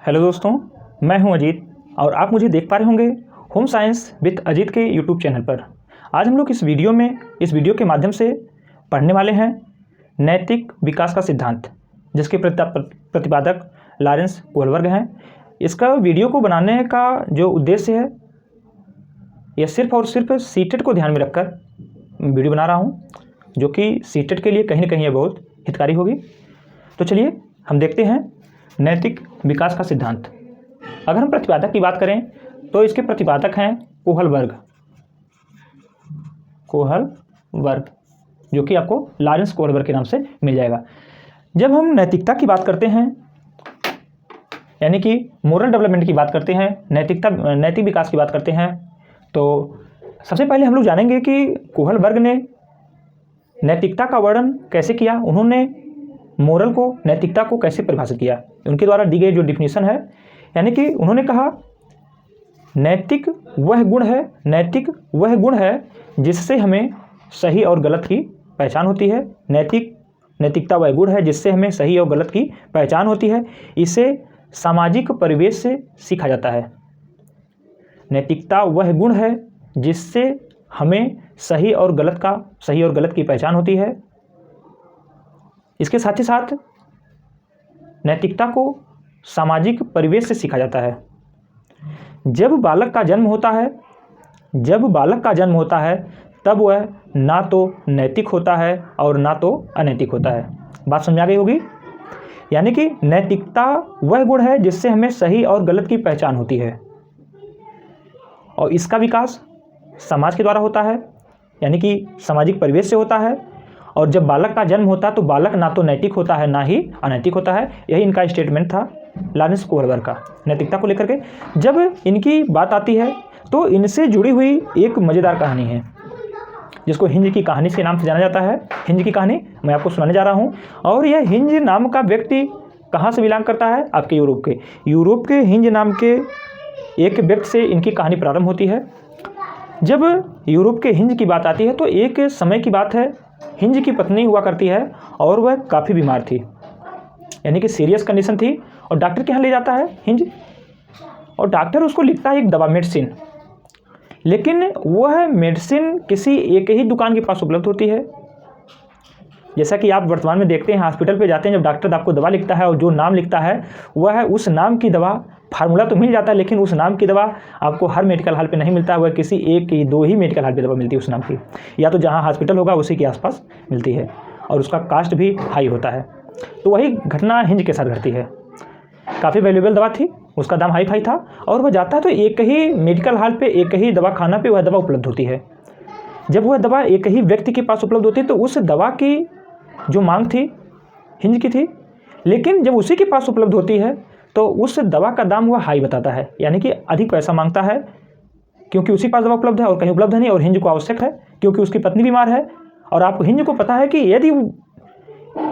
Hello दोस्तों, मैं हूं अजीत और आप मुझे देख पा रहे होंगे होम साइंस विद अजीत के यूट्यूब चैनल पर। आज हम लोग इस वीडियो के माध्यम से पढ़ने वाले हैं नैतिक विकास का सिद्धांत, जिसके प्रतिपादक लॉरेंस कोहलबर्ग हैं। इसका वीडियो को बनाने का जो उद्देश्य है, यह सिर्फ और सिर्फ सीटेट को ध्यान में रखकर वीडियो बना रहा हूं, जो कि सीटेट के लिए कहीं ना कहीं यह बहुत हितकारी होगी। तो चलिए हम देखते हैं नैतिक विकास का सिद्धांत। अगर हम प्रतिपादक की बात करें तो इसके प्रतिपादक हैं कोहलबर्ग, जो कि आपको लॉरेंस कोहलबर्ग के नाम से मिल जाएगा। जब हम नैतिकता की बात करते हैं, यानी कि मोरल डेवलपमेंट की बात करते हैं, नैतिक विकास की बात करते हैं, तो सबसे पहले हम लोग जानेंगे कि कोहलबर्ग ने नैतिकता का वर्णन कैसे किया, उन्होंने मोरल को, नैतिकता को कैसे परिभाषित किया। उनके द्वारा दी गई जो डिफिनीशन है, यानी कि उन्होंने कहा नैतिक वह गुण है जिससे हमें सही और गलत की पहचान होती है। नैतिकता वह गुण है जिससे हमें सही और गलत की पहचान होती है। इसे सामाजिक परिवेश से सीखा जाता है। नैतिकता वह गुण है जिससे हमें सही और गलत की पहचान होती है। इसके साथ ही साथ नैतिकता को सामाजिक परिवेश से सीखा जाता है। जब बालक का जन्म होता है तब वह ना तो नैतिक होता है और ना तो अनैतिक होता है। बात समझ आ गई होगी। यानी कि नैतिकता वह गुण है जिससे हमें सही और गलत की पहचान होती है, और इसका विकास समाज के द्वारा होता है, यानी कि सामाजिक परिवेश से होता है। और जब बालक का जन्म होता है तो बालक ना तो नैतिक होता है ना ही अनैतिक होता है। यही इनका स्टेटमेंट था लॉरेंस कोहलबर्ग का नैतिकता को लेकर के। जब इनकी बात आती है तो इनसे जुड़ी हुई एक मज़ेदार कहानी है, जिसको हिंज की कहानी के नाम से जाना जाता है। हिंज की कहानी मैं आपको सुनाने जा रहा हूँ। और यह हिंज नाम का व्यक्ति कहाँ से बिलोंग करता है? आपके यूरोप के हिंज नाम के एक व्यक्ति से इनकी कहानी प्रारंभ होती है। जब यूरोप के हिंज की बात आती है तो एक समय की बात है, हिंज की पत्नी हुआ करती है और वह काफ़ी बीमार थी, यानी कि सीरियस कंडीशन थी। और डॉक्टर के यहाँ ले जाता है हिंज, और डॉक्टर उसको लिखता है एक दवा, मेडिसिन। लेकिन वह मेडिसिन किसी एक ही दुकान के पास उपलब्ध होती है। जैसा कि आप वर्तमान में देखते हैं, हॉस्पिटल पे जाते हैं, जब डॉक्टर आपको दवा लिखता है और जो नाम लिखता है वह है उस नाम की दवा। फार्मूला तो मिल जाता है, लेकिन उस नाम की दवा आपको हर मेडिकल हॉल पे नहीं मिलता है। वह किसी एक ही दो ही मेडिकल हॉल पे दवा मिलती है उस नाम की, या तो जहाँ हॉस्पिटल होगा उसी के आसपास मिलती है, और उसका कास्ट भी हाई होता है। तो वही घटना हिंज के साथ घटती है। काफ़ी वैल्यूएबल दवा थी, उसका दाम हाई फाई था, और वह जाता है तो एक ही मेडिकल हॉल पे, एक ही दवाखाना पे वह दवा उपलब्ध होती है। जब वह दवा एक ही व्यक्ति के पास उपलब्ध होती है तो उस दवा की जो मांग थी हिंज की थी, लेकिन जब उसी के पास उपलब्ध होती है तो उस दवा का दाम वह हाई बताता है, यानी कि अधिक पैसा मांगता है, क्योंकि उसी पास दवा उपलब्ध है और कहीं उपलब्ध नहीं। और हिंज को आवश्यक है क्योंकि उसकी पत्नी बीमार है, और आप हिंज को पता है कि यदि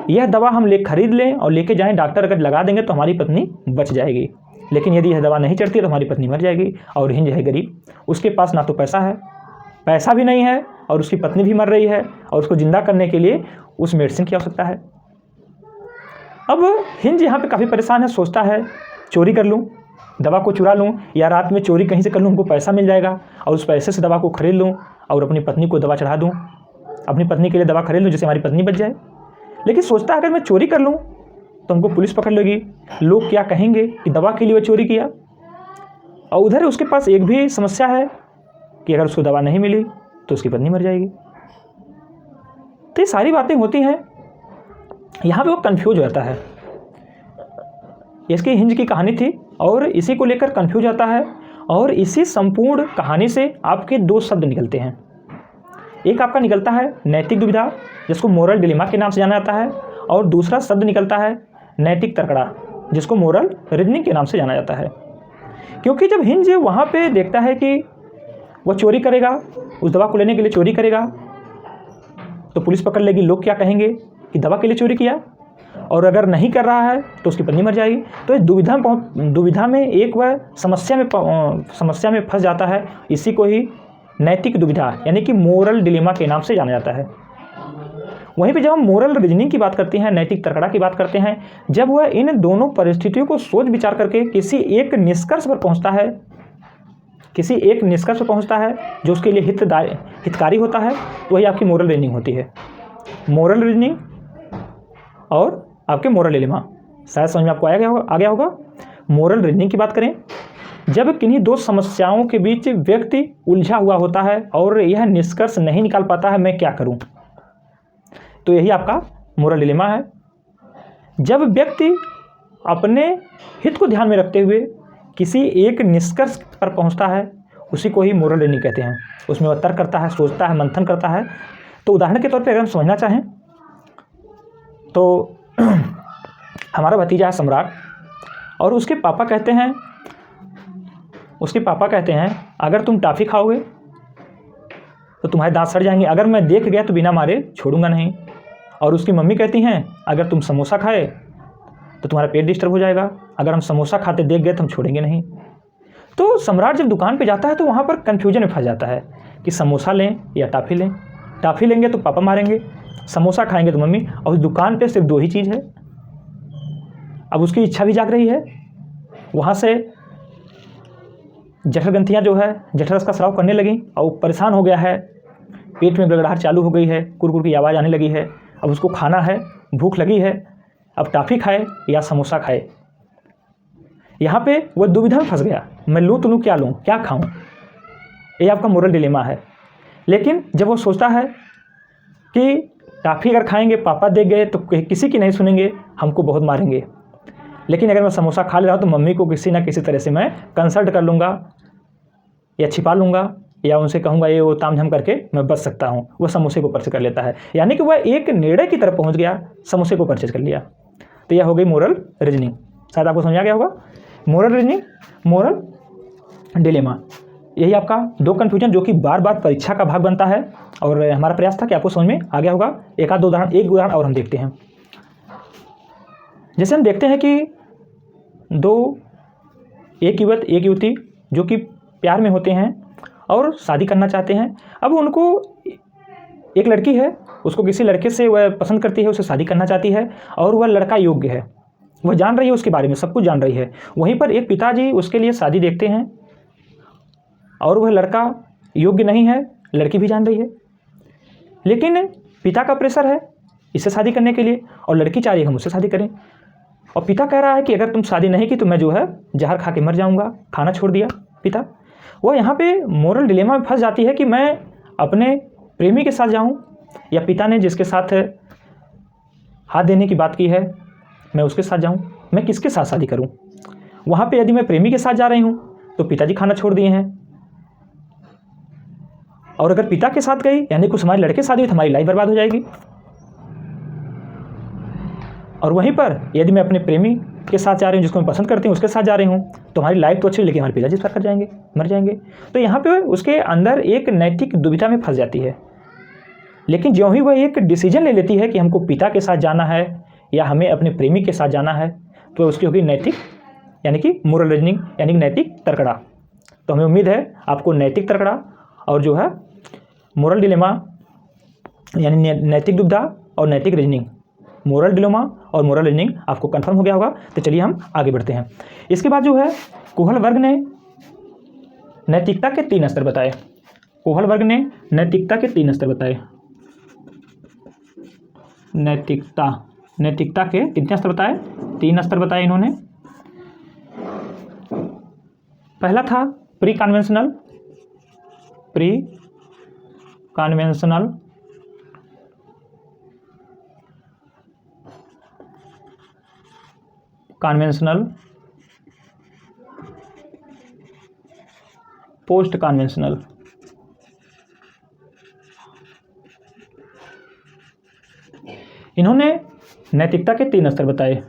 यह दवा हम खरीद लें और लेके जाएं, डॉक्टर अगर लगा देंगे तो हमारी पत्नी बच जाएगी, लेकिन यदि यह दवा नहीं चढ़ती है तो हमारी पत्नी मर जाएगी। और हिंज है गरीब, उसके पास ना तो पैसा भी नहीं है, और उसकी पत्नी भी मर रही है, और उसको जिंदा करने के लिए उस मेडिसिन की आवश्यकता है। अब हिंज यहाँ पे काफ़ी परेशान है, सोचता है चोरी कर लूँ, दवा को चुरा लूँ, या रात में चोरी कहीं से कर लूँ, हमको पैसा मिल जाएगा, और उस पैसे से दवा को खरीद लूँ और अपनी पत्नी को दवा चढ़ा दूँ, अपनी पत्नी के लिए दवा खरीद लूँ जिससे हमारी पत्नी बच जाए। लेकिन सोचता है अगर मैं चोरी कर लूँ तो हमको पुलिस पकड़ लेगी, लोग क्या कहेंगे कि दवा के लिए वह चोरी किया। और उधर उसके पास एक भी समस्या है कि अगर उसको दवा नहीं मिली तो उसकी पत्नी मर जाएगी। तो ये सारी बातें होती हैं, यहाँ पे वो कंफ्यूज हो जाता है। इसकी हिंज की कहानी थी और इसी को लेकर कंफ्यूज आता है, और इसी संपूर्ण कहानी से आपके दो शब्द निकलते हैं। एक आपका निकलता है नैतिक दुविधा, जिसको मोरल डिलेमा के नाम से जाना जाता है, और दूसरा शब्द निकलता है नैतिक तर्कड़ा, जिसको मोरल रीजनिंग के नाम से जाना जाता है। क्योंकि जब हिंज वहाँ पे देखता है कि वह चोरी करेगा, उस दवा को लेने के लिए चोरी करेगा, तो पुलिस पकड़ लेगी, लोग क्या कहेंगे कि दवा के लिए चोरी किया, और अगर नहीं कर रहा है तो उसकी पत्नी मर जाएगी। तो इस दुविधा में एक वह समस्या में फंस जाता है। इसी को ही नैतिक दुविधा यानी कि मोरल डिलेमा के नाम से जाना जाता है। वहीं पे जब हम मोरल रीजनिंग की बात करते हैं, नैतिक तर्कड़ा की बात करते हैं, जब वह इन दोनों परिस्थितियों को सोच विचार करके किसी एक निष्कर्ष पर पहुंचता है, किसी एक निष्कर्ष पर पहुंचता है जो उसके लिए हितकारी होता है, तो वही आपकी मोरल रीजनिंग होती है। मोरल रीजनिंग और आपके मोरल डिलेमा शायद समझ में आपको आ गया होगा। मोरल रीजनिंग की बात करें, जब किन्हीं दो समस्याओं के बीच व्यक्ति उलझा हुआ होता है और यह निष्कर्ष नहीं निकाल पाता है मैं क्या करूं, तो यही आपका मोरल डिलेमा है। जब व्यक्ति अपने हित को ध्यान में रखते हुए किसी एक निष्कर्ष पर पहुंचता है, उसी को ही मोरल रीजनिंग कहते हैं। उसमें वह तर्क करता है, सोचता है, मंथन करता है। तो उदाहरण के तौर पर अगर हम समझना चाहें तो हमारा भतीजा है सम्राट, और उसके पापा कहते हैं अगर तुम टॉफ़ी खाओगे तो तुम्हारे दांत सड़ जाएंगे, अगर मैं देख गया तो बिना मारे छोड़ूंगा नहीं। और उसकी मम्मी कहती हैं अगर तुम समोसा खाए तो तुम्हारा पेट डिस्टर्ब हो जाएगा, अगर हम समोसा खाते देख गए तो हम छोड़ेंगे नहीं। तो सम्राट जब दुकान पे जाता है तो वहाँ पर कन्फ्यूजन में फंस जाता है कि समोसा लें या टॉफ़ी लें। टॉफ़ी लेंगे तो पापा मारेंगे, समोसा खाएंगे तो मम्मी, और उस दुकान पे सिर्फ 2 ही चीज़ है। अब उसकी इच्छा भी जाग रही है, वहाँ से जठरग्रंथियाँ जो है जठरस का स्राव करने लगी और वो परेशान हो गया है, पेट में गड़गड़ाहट चालू हो गई है, कुरकुर की आवाज़ आने लगी है। अब उसको खाना है, भूख लगी है, अब टॉफ़ी खाए या समोसा खाए। यहाँ पे वह दुविधा में फंस गया, मैं लूँ तो लूँ, क्या लूँ, क्या खाऊँ। ये आपका मोरल डिलेमा है। लेकिन जब वो सोचता है कि टॉफ़ी अगर खाएंगे पापा देख गए तो किसी की नहीं सुनेंगे, हमको बहुत मारेंगे, लेकिन अगर मैं समोसा खा ले रहा हूँ तो मम्मी को किसी ना किसी तरह से मैं कंसल्ट कर लूँगा या छिपा लूँगा या उनसे कहूँगा ये वो तामझाम करके मैं बच सकता हूँ। वह समोसे को परचेज कर लेता है, यानी कि वह एक निर्णय की तरफ पहुँच गया, समोसे को परचेज कर लिया। तो यह हो गई मोरल रीजनिंग। शायद आपको समझ आ गया होगा। मोरल रीजनिंग, मोरल डिलेमा, यही आपका 2 कन्फ्यूजन जो कि बार बार परीक्षा का भाग बनता है। और हमारा प्रयास था कि आपको समझ में आ गया होगा। एक उदाहरण और हम देखते हैं। जैसे हम देखते हैं कि एक युवती जो कि प्यार में होते हैं और शादी करना चाहते हैं। अब उनको एक लड़की है, उसको किसी लड़के से वह पसंद करती है, उससे शादी करना चाहती है और वह लड़का योग्य है, वह जान रही है उसके बारे में, सब कुछ जान रही है। वहीं पर एक पिताजी उसके लिए शादी देखते हैं और वह लड़का योग्य नहीं है, लड़की भी जान रही है, लेकिन पिता का प्रेशर है इससे शादी करने के लिए और लड़की चाह रही है हम उससे शादी करें। और पिता कह रहा है कि अगर तुम शादी नहीं की तो मैं जो है जहर खा के मर जाऊंगा, खाना छोड़ दिया पिता। वह यहाँ पे मोरल डिलेमा में फंस जाती है कि मैं अपने प्रेमी के साथ जाऊं या पिता ने जिसके साथ हाथ देने की बात की है मैं उसके साथ जाऊं, मैं किसके साथ शादी करूं। वहाँ पे यदि मैं प्रेमी के साथ जा रही हूं तो पिताजी खाना छोड़ दिए हैं, और अगर पिता के साथ गई यानी कुछ हमारे लड़के शादी हुई तो हमारी लाइफ बर्बाद हो जाएगी। और वहीं पर यदि मैं अपने प्रेमी के साथ जा रही हूँ, जिसको मैं पसंद करती हूँ, उसके साथ जा रही हूँ, तो हमारी लाइफ तो अच्छी, लेकिन हमारे पिताजी कर जाएंगे, मर जाएंगे। तो यहाँ पे उसके अंदर एक नैतिक दुविधा में फंस जाती है। लेकिन ज्यों ही वह एक डिसीजन ले लेती है कि हमको पिता के साथ जाना है या हमें अपने प्रेमी के साथ जाना है, तो उसकी होगी नैतिक यानी कि मोरल रीजनिंग यानी कि नैतिक तर्कड़ा। तो हमें उम्मीद है आपको नैतिक तर्कड़ा और जो है मोरल डिलेमा यानी नैतिक दुविधा और नैतिक रीजनिंग, मोरल डिलेमा और मोरल रीजनिंग आपको कंफर्म हो गया होगा। तो चलिए हम आगे बढ़ते हैं। इसके बाद जो है कोहल वर्ग ने नैतिकता के 3 स्तर बताए। कोहल वर्ग ने नैतिकता के 3 स्तर बताए। नैतिकता के कितने स्तर बताए? 3 स्तर बताए इन्होंने। पहला था प्री कन्वेंशनल, पोस्ट कन्वेंशनल। इन्होंने नैतिकता के 3 स्तर बताए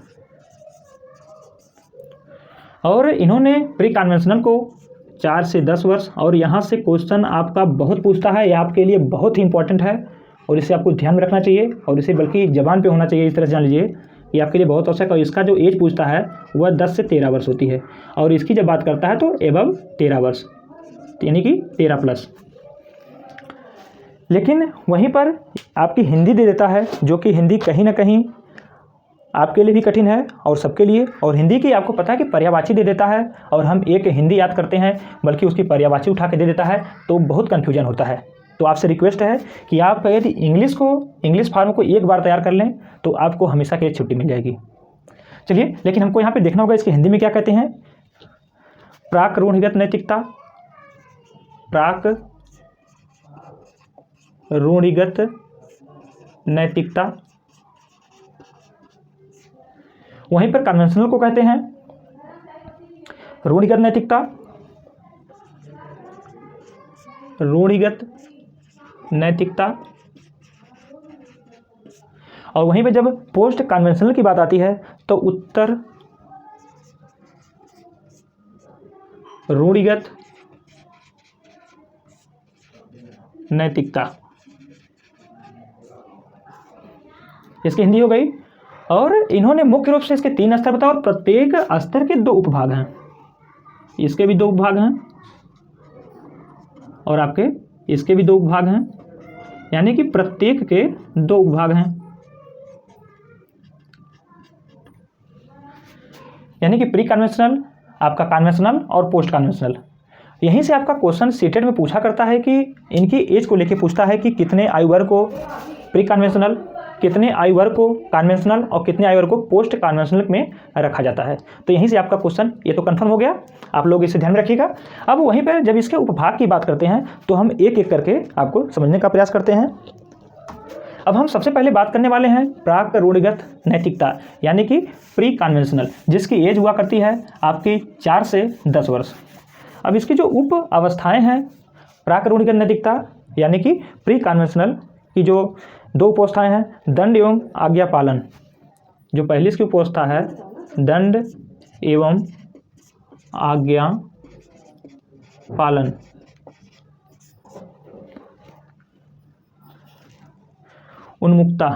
और इन्होंने प्री कन्वेंशनल को 4 से 10 वर्ष, और यहाँ से क्वेश्चन आपका बहुत पूछता है, यह आपके लिए बहुत ही इंपॉर्टेंट है और इसे आपको ध्यान में रखना चाहिए और इसे बल्कि जबान पे होना चाहिए। इस तरह से जान लीजिए ये आपके लिए बहुत आवश्यक है। और इसका जो एज पूछता है वह 10 से 13 वर्ष होती है, और इसकी जब बात करता है तो एबव 13 वर्ष यानी कि 13 प्लस। लेकिन वहीं पर आपकी हिंदी दे देता है, जो कि हिंदी कहीं ना कहीं आपके लिए भी कठिन है और सबके लिए। और हिंदी की आपको पता है कि पर्यायवाची दे देता है, और हम एक हिंदी याद करते हैं बल्कि उसकी पर्यायवाची उठा के दे देता है, तो बहुत कन्फ्यूजन होता है। तो आपसे रिक्वेस्ट है कि आप यदि इंग्लिश फार्म को एक बार तैयार कर लें तो आपको हमेशा के लिए छुट्टी मिल जाएगी। चलिए, लेकिन हमको यहाँ पे देखना होगा इसकी हिंदी में क्या कहते हैं। प्राक रूढ़िगत नैतिकता, प्राक रूढ़िगत नैतिकता, वहीं पर कन्वेंशनल को कहते हैं रूढ़िगत नैतिकता, रूढ़िगत नैतिकता। और वहीं पे जब पोस्ट कन्वेंशनल की बात आती है तो उत्तर रूढ़िगत नैतिकता, इसकी हिंदी हो गई। और इन्होंने मुख्य रूप से इसके 3 स्तर बताए और प्रत्येक स्तर के 2 उपभाग हैं। इसके भी 2 उपभाग हैं और आपके इसके भी 2 उपभाग हैं, यानी कि प्रत्येक के 2 उपभाग हैं। यानी कि प्री कन्वेंशनल, आपका कन्वेंशनल और पोस्ट कन्वेंशनल। यहीं से आपका क्वेश्चन सीटेट में पूछा करता है कि इनकी एज को लेके पूछता है कि कितने आयु वर्ग को प्री कन्वेंशनल, कितने आयु वर्ग को कन्वेंशनल और कितने आयु वर्ग को पोस्ट कन्वेंशनल में रखा जाता है। तो यहीं से आपका क्वेश्चन ये तो कंफर्म हो गया, आप लोग इसे ध्यान में रखिएगा। अब वहीं पर जब इसके उपभाग की बात करते हैं तो हम एक एक करके आपको समझने का प्रयास करते हैं। अब हम सबसे पहले बात करने वाले हैं प्राक रूढ़िगत नैतिकता, यानी कि प्री कन्वेंशनल, जिसकी एज हुआ करती है आपकी 4 से 10 वर्ष। अब इसकी जो उप अवस्थाएँ हैं प्राक रूढ़िगत नैतिकता यानी कि प्री कन्वेंशनल की जो 2 उपोवस्थाएँ हैं, दंड एवं आज्ञा पालन। जो पहली इसकी उपोवस्था है दंड एवं आज्ञा पालन। उन्मुक्ता,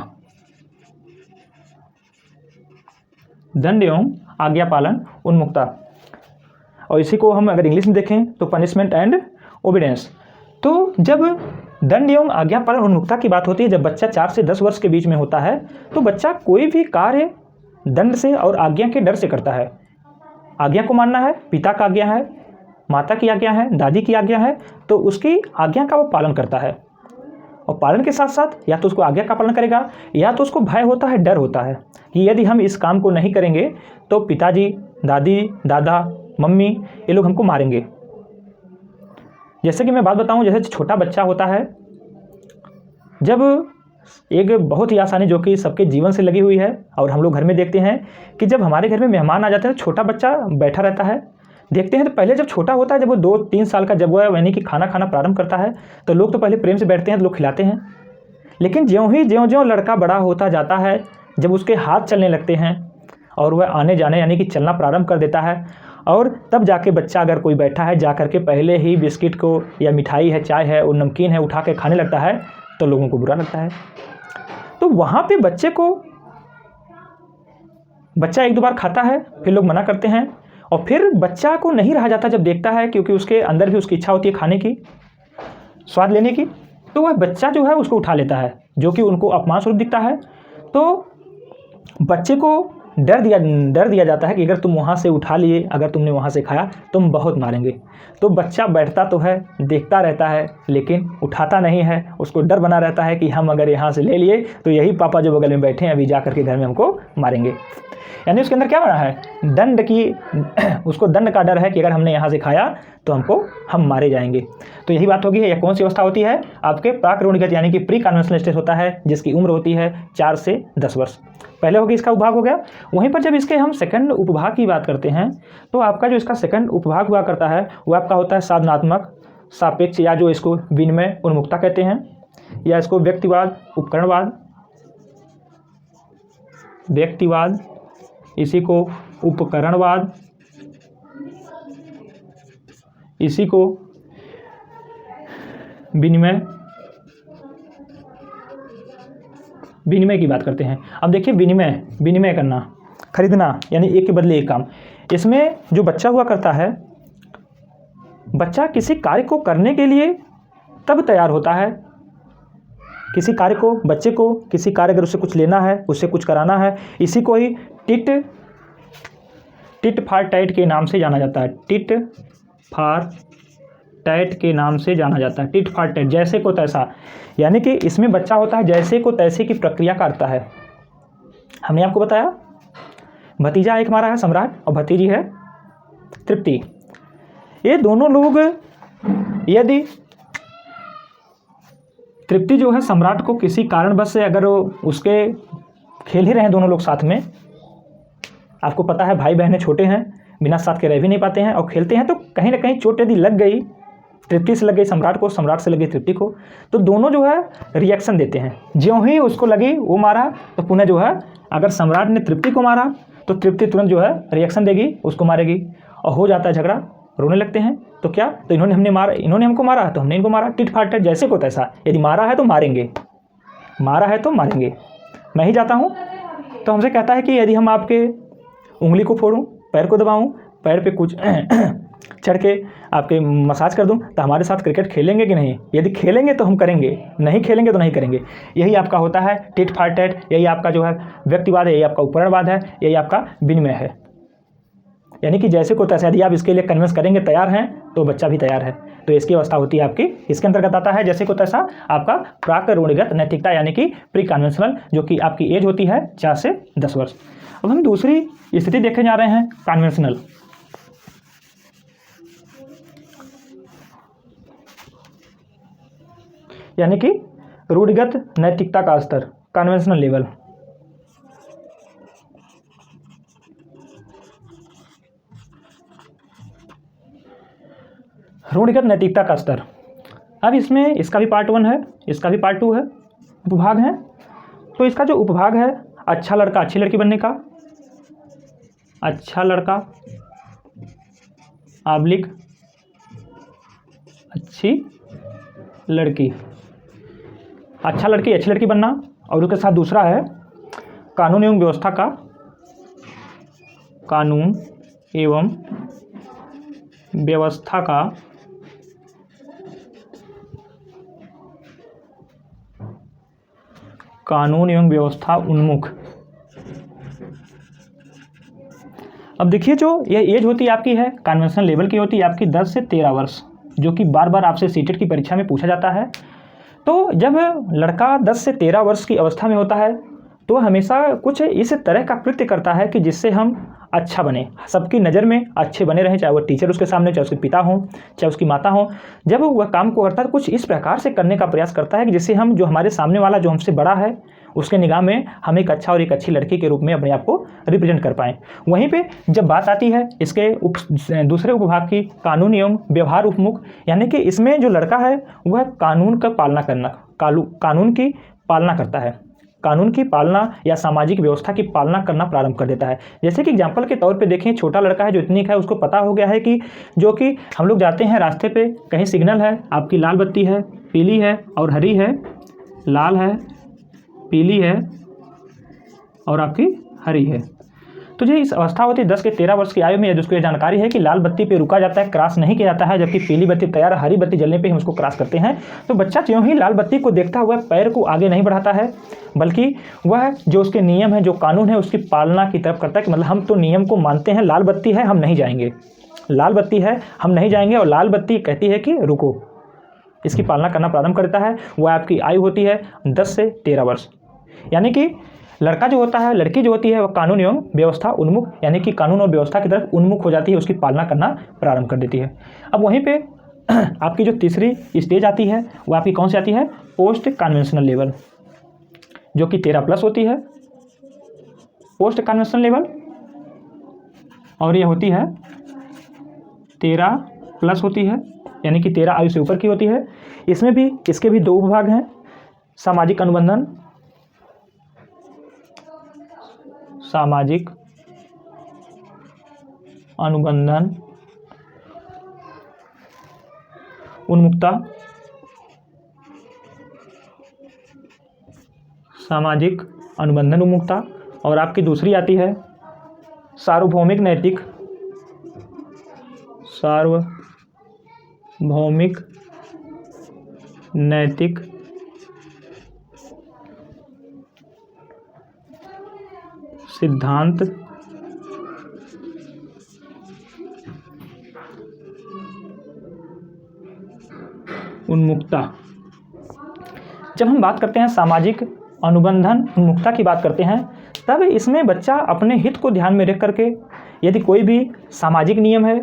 दंड एवं आज्ञा पालन, उन्मुक्ता। और इसी को हम अगर इंग्लिश में देखें तो पनिशमेंट एंड ओबीडियंस। तो जब दंड एवं आज्ञा पालन उन्मुक्ता की बात होती है, जब बच्चा 4 से 10 वर्ष के बीच में होता है तो बच्चा कोई भी कार्य दंड से और आज्ञा के डर से करता है। आज्ञा को मानना है, पिता का आज्ञा है, माता की आज्ञा है, दादी की आज्ञा है, तो उसकी आज्ञा का वो पालन करता है। और पालन के साथ साथ या तो उसको आज्ञा का पालन करेगा या तो उसको भय होता है, डर होता है कि यदि हम इस काम को नहीं करेंगे तो पिताजी, दादी, दादा, मम्मी ये लोग हमको मारेंगे। जैसे कि मैं बात बताऊं, जैसे छोटा बच्चा होता है, जब एक बहुत ही आसानी जो कि सबके जीवन से लगी हुई है और हम लोग घर में देखते हैं कि जब हमारे घर में मेहमान आ जाते हैं तो छोटा बच्चा बैठा रहता है, देखते हैं तो पहले जब छोटा होता है, जब वो 2-3 साल का जब वो यानी कि खाना खाना प्रारंभ करता है तो लोग तो पहले प्रेम से बैठते हैं, तो लोग खिलाते हैं। लेकिन ज्यों लड़का बड़ा होता जाता है, जब उसके हाथ चलने लगते हैं और वह आने जाने यानी कि चलना प्रारंभ कर देता है, और तब जाके बच्चा अगर कोई बैठा है जा कर के पहले ही बिस्किट को या मिठाई है, चाय है और नमकीन है उठा के खाने लगता है तो लोगों को बुरा लगता है। तो वहाँ पे बच्चा 1-2 बार खाता है, फिर लोग मना करते हैं, और फिर बच्चा को नहीं रहा जाता जब देखता है, क्योंकि उसके अंदर भी उसकी इच्छा होती है खाने की, स्वाद लेने की, तो वह बच्चा जो है उसको उठा लेता है, जो कि उनको अपमान स्वरूप दिखता है। तो बच्चे को डर दिया जाता है कि अगर तुम वहाँ से उठा लिए, अगर तुमने वहाँ से खाया तुम बहुत मारेंगे। तो बच्चा बैठता तो है, देखता रहता है, लेकिन उठाता नहीं है। उसको डर बना रहता है कि हम अगर यहाँ से ले लिए तो यही पापा जो बगल में बैठे हैं अभी जा कर के घर में हमको मारेंगे। यानी उसके अंदर क्या बना है, दंड की, उसको दंड का डर है कि अगर हमने यहाँ से खाया तो हम मारे जाएंगे। तो यही बात होगी। यह कौन सी अवस्था होती है, आपके प्राक रूढ़िगत यानी कि प्री कन्वेंशनल स्टेज होता है, जिसकी उम्र होती है 4 से 10 वर्ष। पहले होगी इसका उपभाग हो गया। वहीं पर जब इसके हम सेकंड उपभाग की बात करते हैं तो आपका जो इसका सेकंड उपभाग हुआ करता है वो आपका होता है साधनात्मक, सापेक्ष, या जो इसको विनिमय उन्मुक्ता कहते हैं, या इसको व्यक्तिवाद, उपकरणवाद, व्यक्तिवाद, इसी को उपकरणवाद, इसी को विनिमय की बात करते हैं। अब देखिए विनिमय करना, खरीदना, यानी एक के बदले एक काम। इसमें जो बच्चा हुआ करता है, बच्चा किसी कार्य को करने के लिए तब तैयार होता है किसी कार्य को, बच्चे को किसी कार्य अगर उससे कुछ लेना है, उससे कुछ कराना है, इसी को ही टिट फॉर टैट के नाम से जाना जाता है। टिट फॉर टैट के नाम से जाना जाता है। टिट फॉर टैट, जैसे को तैसा, यानी कि इसमें बच्चा होता है जैसे को तैसे की प्रक्रिया करता है। हमने आपको बताया भतीजा एक हमारा है सम्राट और भतीजी है तृप्ति। ये दोनों लोग, यदि तृप्ति जो है सम्राट को किसी कारणवश से अगर उसके खेल ही रहे हैं दोनों लोग साथ में, आपको पता है भाई बहनें छोटे हैं, बिना साथ के रह भी नहीं पाते हैं और खेलते हैं, तो कहीं ना कहीं चोट यदि लग गई, तृप्ति से लग गई सम्राट को, सम्राट से लगी तृप्ति को, तो दोनों जो है रिएक्शन देते हैं। ज्यों ही उसको लगी वो मारा, तो पुनः जो है अगर सम्राट ने तृप्ति को मारा तो तृप्ति तुरंत जो है रिएक्शन देगी, उसको मारेगी और हो जाता है झगड़ा, रोने लगते हैं। तो क्या, तो इन्होंने हमको मारा तो हमने इनको मारा। टिट फॉर टैट, जैसे को तैसा, यदि मारा है तो मारेंगे, मारा है तो मारेंगे। मैं ही जाता हूँ तो हमसे कहता है कि यदि हम आपके उंगली को फोड़ूं, पैर को दबाऊं, पैर पे कुछ चढ़ के आपके मसाज कर दूं, तो हमारे साथ क्रिकेट खेलेंगे कि नहीं? यदि खेलेंगे तो हम करेंगे, नहीं खेलेंगे तो नहीं करेंगे। यही आपका होता है टिट फॉर टैट, यही आपका जो है व्यक्तिवाद है, यही आपका उपकरणवाद है, यही आपका विनिमय है। यानी कि जैसे को तैसे, यदि आप इसके लिए कन्विंस करेंगे, तैयार हैं, तो बच्चा भी तैयार है। तो इसकी अवस्था होती है आपकी, इसके अंतर्गत आता है जैसे को तैसा आपका प्राक रूढ़िगत नैतिकता, यानी कि प्री कन्वेंशनल, जो कि आपकी एज होती है 4 से 10 वर्ष। अब हम दूसरी स्थिति देखे जा रहे हैं, कन्वेंशनल। यानी कि रूढ़िगत नैतिकता का स्तर, कन्वेंशनल लेवल। रूढ़िगत नैतिकता का स्तर। अब इसमें इसका भी पार्ट 1 है, इसका भी पार्ट 2 है, उपभाग है। तो इसका जो उपभाग है, अच्छा लड़का अच्छी लड़की बनने का, अच्छा लड़का आब्लिक अच्छी लड़की, अच्छा लड़की अच्छी लड़की बनना, और उसके साथ दूसरा है कानून एवं व्यवस्था का, कानून एवं व्यवस्था का कानून एवं व्यवस्था उन्मुख। अब देखिए, जो ये एज होती है आपकी है कन्वेंशनल लेवल की, होती है आपकी 10 से 13 वर्ष, जो कि बार बार आपसे सीटेट की परीक्षा में पूछा जाता है। तो जब लड़का 10 से 13 वर्ष की अवस्था में होता है, तो हमेशा कुछ इस तरह का कृत्य करता है कि जिससे हम अच्छा बने, सबकी नज़र में अच्छे बने रहें, चाहे वो टीचर उसके सामने, चाहे उसके पिता हों, चाहे उसकी माता हों। जब वह काम को करता है, कुछ इस प्रकार से करने का प्रयास करता है कि जिससे हम, जो हमारे सामने वाला जो हमसे बड़ा है, उसके निगाह में हम एक अच्छा और एक अच्छी लड़की के रूप में अपने आप को रिप्रेजेंट कर पाएँ। वहीं पे जब बात आती है इसके दूसरे उपभाग की, कानून एवं व्यवहार उपमुख, यानी कि इसमें जो लड़का है वह कानून का पालना करना, कानून की पालना करता है, कानून की पालना या सामाजिक व्यवस्था की पालना करना प्रारंभ कर देता है। जैसे कि एग्जाम्पल के तौर पे देखें, छोटा लड़का है जो इतनी है, उसको पता हो गया है कि जो कि हम लोग जाते हैं रास्ते पे, कहीं सिग्नल है, आपकी लाल बत्ती है, पीली है और हरी है, लाल है, पीली है और आपकी हरी है। तो जो इस अवस्था होती है 10 से 13 वर्ष की आयु में, यदि उसको ये जानकारी है कि लाल बत्ती पे रुका जाता है, क्रॉस नहीं किया जाता है, जबकि पीली बत्ती तैयार, हरी बत्ती जलने पे हम उसको क्रॉस करते हैं, तो बच्चा ज्यों ही लाल बत्ती को देखता हुआ पैर को आगे नहीं बढ़ाता है, बल्कि वह जो उसके नियम है, जो कानून है, उसकी पालना की तरफ करता है। कि मतलब हम तो नियम को मानते हैं, लाल बत्ती है हम नहीं जाएंगे, लाल बत्ती है हम नहीं जाएंगे, और लाल बत्ती कहती है कि रुको, इसकी पालना करना प्रारंभ करता है। वह आपकी आयु होती है 10 से 13 वर्ष। यानी कि लड़का जो होता है, लड़की जो होती है, वह कानून एवं व्यवस्था उन्मुख, यानी कि कानून और व्यवस्था की तरफ उन्मुख हो जाती है, उसकी पालना करना प्रारंभ कर देती है। अब वहीं पे आपकी जो तीसरी स्टेज आती है, वो आपकी कौन सी आती है? पोस्ट कन्वेंशनल लेवल, जो कि 13+ होती है, पोस्ट कन्वेंशनल लेवल, और ये होती है 13+ होती है, यानी कि 13 आयु से ऊपर की होती है। इसमें भी, इसके भी 2 उपभाग हैं, सामाजिक अनुबंधन, सामाजिक अनुबंधन उन्मुक्ता, सामाजिक अनुबंधन उन्मुक्ता, और आपकी दूसरी आती है सार्वभौमिक नैतिक, सार्वभौमिक नैतिक सिद्धांत उन्मुखता। जब हम बात करते हैं सामाजिक अनुबंधन उन्मुखता की बात करते हैं, तब इसमें बच्चा अपने हित को ध्यान में रख करके यदि कोई भी सामाजिक नियम है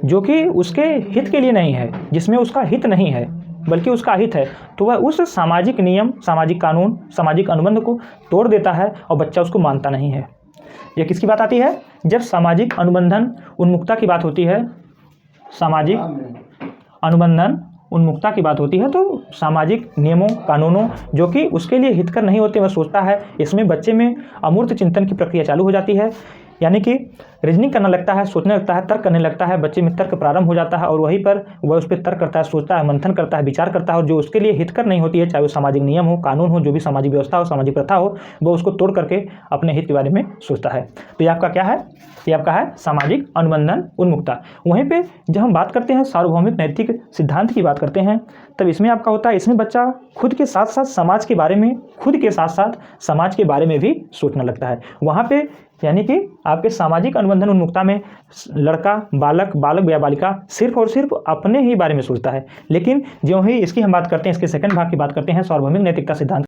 जो कि उसके हित के लिए नहीं है, जिसमें उसका हित नहीं है बल्कि उसका हित है, तो वह उस सामाजिक नियम, सामाजिक कानून, सामाजिक अनुबंध को तोड़ देता है और बच्चा उसको मानता नहीं है। यह किसकी बात आती है? जब सामाजिक अनुबंधन उन्मुखता की बात होती है, सामाजिक अनुबंधन उन्मुखता की बात होती है, तो सामाजिक नियमों, कानूनों जो कि उसके लिए हितकर नहीं होते वह सोचता है। इसमें बच्चे में अमूर्त चिंतन की प्रक्रिया चालू हो जाती है, यानी कि रीजनिंग करने लगता है, सोचने लगता है, तर्क करने लगता है। बच्चे में तर्क प्रारंभ हो जाता है और वहीं पर वह उस पर तर्क करता है, सोचता है, मंथन करता है, विचार करता है, और जो उसके लिए हितकर नहीं होती है, चाहे वो सामाजिक नियम हो, कानून हो, जो भी सामाजिक व्यवस्था हो, सामाजिक प्रथा हो, वो उसको तोड़ करके अपने हित के बारे में सोचता है। तो ये आपका क्या है? ये आपका है सामाजिक अनुबंधन उन्मुखता। वहीं पे जब हम बात करते हैं सार्वभौमिक नैतिक सिद्धांत की बात करते हैं, तब इसमें आपका होता है, इसमें बच्चा खुद के साथ साथ समाज के बारे में, खुद के साथ साथ समाज के बारे में भी सोचने लगता है। वहाँ पे यानी कि आपके सामाजिक अनुबंधन उन्मुखता में लड़का, बालक या बालिका सिर्फ और सिर्फ अपने ही बारे में सोचता है। लेकिन जो ही इसकी हम बात करते हैं, इसके सेकंड भाग की बात करते हैं, सार्वभौमिक नैतिकता सिद्धांत।